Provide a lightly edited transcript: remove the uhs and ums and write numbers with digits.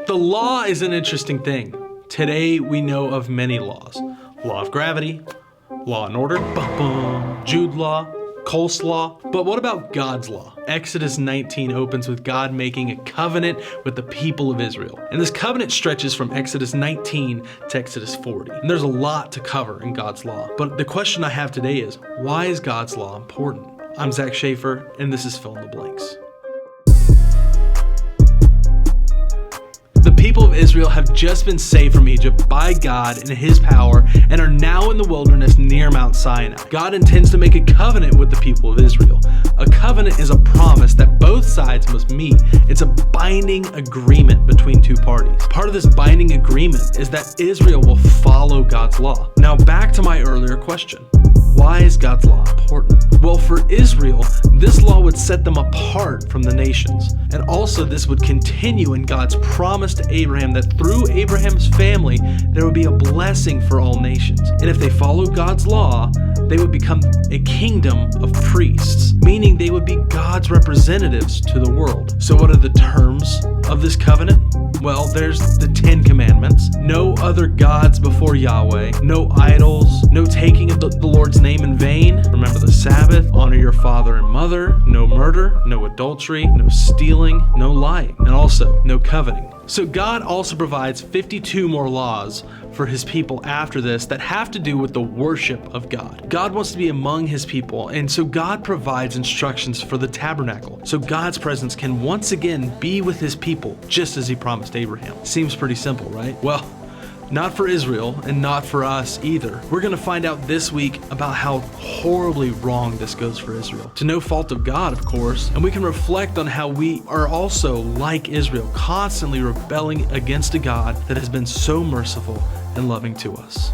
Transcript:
The law is an interesting thing. Today we know of many laws. Law of gravity, law and order, Jude law, coleslaw. But what about God's law? Exodus 19 opens with God making a covenant with the people of Israel. And this covenant stretches from Exodus 19 to Exodus 40. And there's a lot to cover in God's law. But the question I have today is, why is God's law important? I'm Zach Schaefer, and this is Fill in the Blanks. The people of Israel have just been saved from Egypt by God and His power and are now in the wilderness near Mount Sinai. God intends to make a covenant with the people of Israel. A covenant is a promise that both sides must meet. It's a binding agreement between two parties. Part of this binding agreement is that Israel will follow God's law. Now back to my earlier question. Why is God's law important? Well, for Israel, this law would set them apart from the nations. And also this would continue in God's promise to Abraham that through Abraham's family, there would be a blessing for all nations. And if they followed God's law, they would become a kingdom of priests, meaning they would be God's representatives to the world. So what are the terms of this covenant? Well, there's the 10 commandments. No other gods before Yahweh. No idols. No taking of the Lord's name in vain. Remember the Sabbath. Honor your father and mother. No murder. No adultery. No stealing. No lying. And also, no coveting. So God also provides 52 more laws for His people after this that have to do with the worship of God. God wants to be among His people, and so God provides instructions for the tabernacle, so God's presence can once again be with His people, just as He promised Abraham. Seems pretty simple, right? Well, not for Israel and not for us either. We're going to find out this week about how horribly wrong this goes for Israel. To no fault of God, of course, and we can reflect on how we are also, like Israel, constantly rebelling against a God that has been so merciful and loving to us.